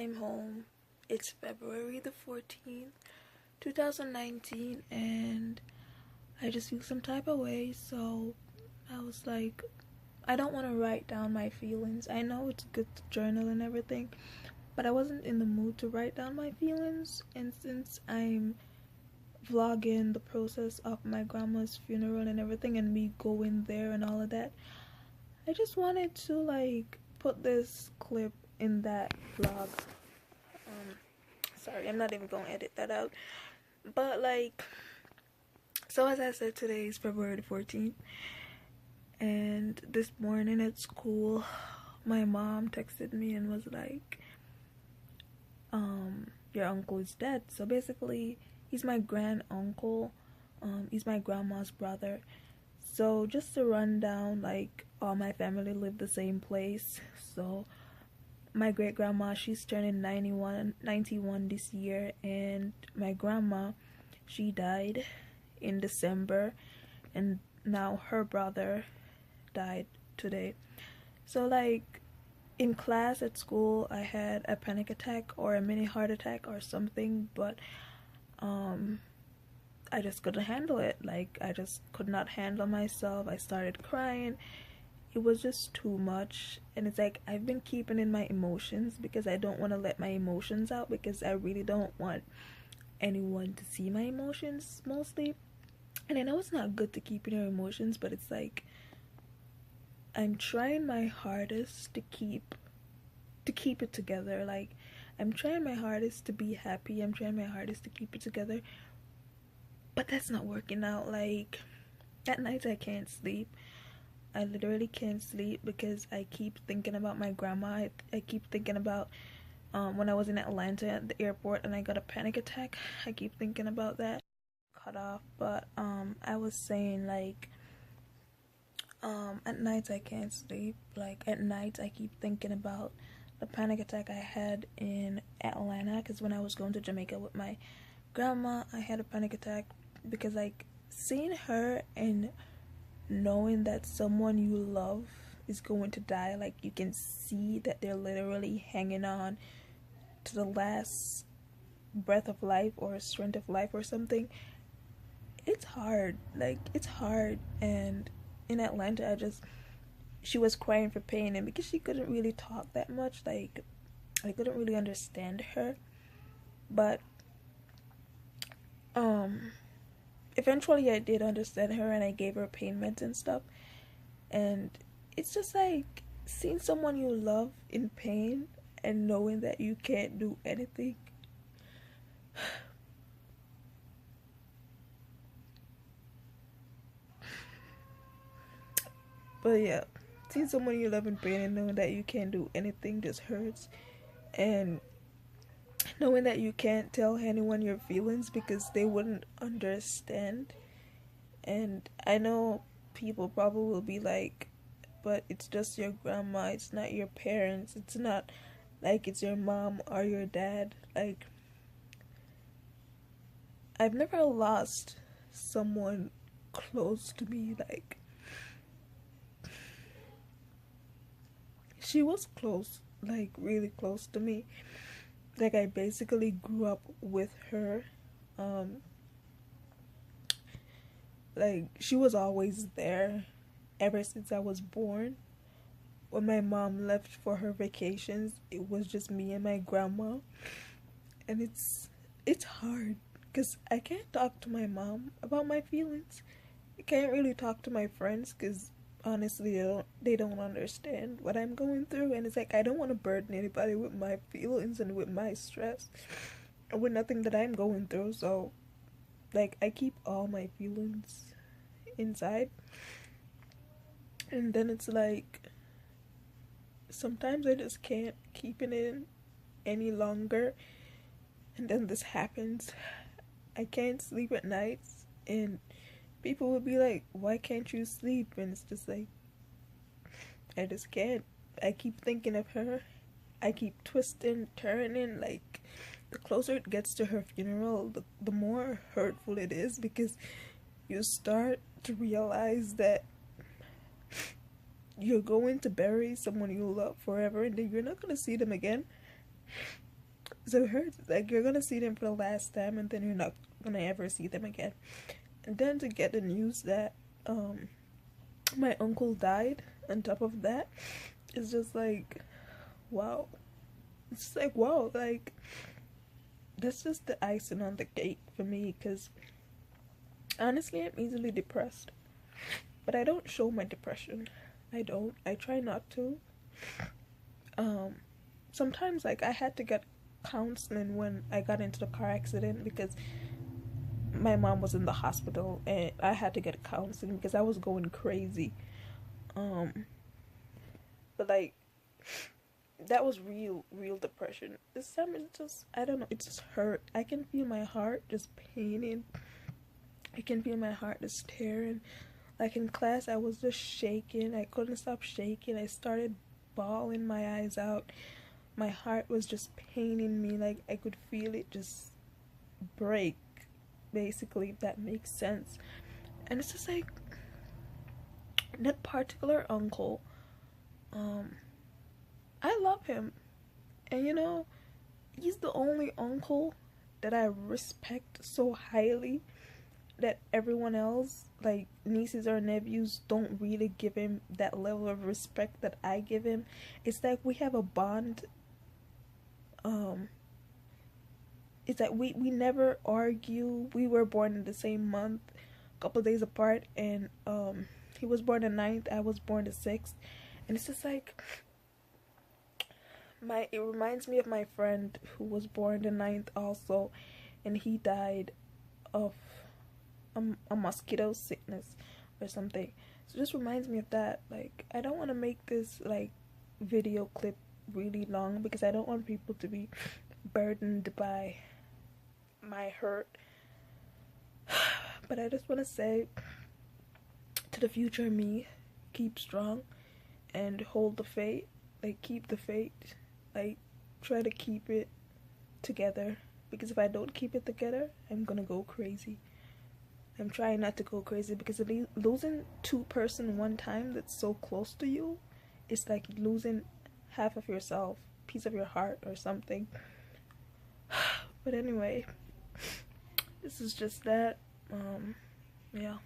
I'm home. It's February the 14th, 2019, and I just feel some type of way, so I was like, I don't want to write down my feelings. I know it's good to journal and everything, but I wasn't in the mood to write down my feelings, and since I'm vlogging the process of my grandma's funeral and everything and me going there and all of that, I just wanted to put this clip in that vlog. Sorry, I'm not even gonna edit that out. But so as I said, today is February the 14th, and this morning at school, my mom texted me and was like, your uncle is dead. So basically, he's my grand uncle. He's my grandma's brother. So just to run down, all my family lived the same place. So my great grandma, she's turning 91 this year, and my grandma, she died in December, and now her brother died today. So in class at school, I had a panic attack or a mini heart attack or something, but I just couldn't handle it. I just could not handle myself. I started crying. It was just too much, and it's like I've been keeping in my emotions because I don't want to let my emotions out, because I really don't want anyone to see my emotions mostly. And I know it's not good to keep in your emotions, but it's like I'm trying my hardest to keep it together. I'm trying my hardest to be happy. I'm trying my hardest to keep it together, but that's not working out. At night I can't sleep. I literally can't sleep because I keep thinking about my grandma. I keep thinking about when I was in Atlanta at the airport and I got a panic attack. I keep thinking about that. Cut off, but I was saying at night I can't sleep. At night I keep thinking about the panic attack I had in Atlanta, because when I was going to Jamaica with my grandma, I had a panic attack because seeing her and knowing that someone you love is going to die, you can see that they're literally hanging on to the last breath of life or strength of life or something. It's hard. It's hard. And in Atlanta, she was crying for pain, and because she couldn't really talk that much, I couldn't really understand her. But eventually I did understand her, and I gave her pain meds and stuff. And it's just seeing someone you love in pain and knowing that you can't do anything. But yeah, seeing someone you love in pain and knowing that you can't do anything just hurts. And knowing that you can't tell anyone your feelings because they wouldn't understand. And I know people probably will be like, but it's just your grandma, it's not your parents, it's not it's your mom or your dad. I've never lost someone close to me. She was close, really close to me. I basically grew up with her. She was always there ever since I was born. When my mom left for her vacations, it was just me and my grandma. And it's hard because I can't talk to my mom about my feelings. I can't really talk to my friends because honestly they don't understand what I'm going through, and it's I don't want to burden anybody with my feelings and with my stress and with nothing that I'm going through. So I keep all my feelings inside, and then it's sometimes I just can't keep it in any longer, and then this happens. I can't sleep at nights, and people will be like, why can't you sleep? And it's just I just can't. I keep thinking of her. I keep twisting, turning. The closer it gets to her funeral, the more hurtful it is, because you start to realize that you're going to bury someone you love forever, and then you're not going to see them again. So it hurts. Like, you're gonna see them for the last time, and then you're not gonna ever see them again. And then to get the news that my uncle died on top of that, it's just like, wow. It's just like, wow, like, that's just the icing on the cake for me, because honestly, I'm easily depressed. But I don't show my depression. I don't. I try not to. Um, Sometimes, like, I had to get counseling when I got into the car accident because my mom was in the hospital and I had to get counseling because I was going crazy. Um, but like, that was real depression. This time it's just, I don't know, it just hurt. I can feel my heart just paining. I can feel my heart just tearing. Like in class, I was just shaking. I couldn't stop shaking. I started bawling my eyes out. My heart was just paining me. Like I could feel it just break, basically, if that makes sense. And it's just like, that particular uncle, I love him. And you know, he's the only uncle that I respect so highly that everyone else, like nieces or nephews, don't really give him that level of respect that I give him. It's like we have a bond. It's like we never argue. We were born in the same month, a couple days apart, and he was born the 9th, I was born the 6th, and it's just like, it reminds me of my friend who was born the 9th also, and he died of a mosquito sickness or something. So it just reminds me of that. Like, I don't want to make this like video clip really long because I don't want people to be burdened by my hurt. But I just want to say to the future me, keep strong and hold the faith. Like, keep the faith. Like, try to keep it together, because if I don't keep it together, I'm gonna go crazy. I'm trying not to go crazy because losing two person one time that's so close to you, it's like losing half of yourself, piece of your heart or something. But anyway, this is just that. Yeah.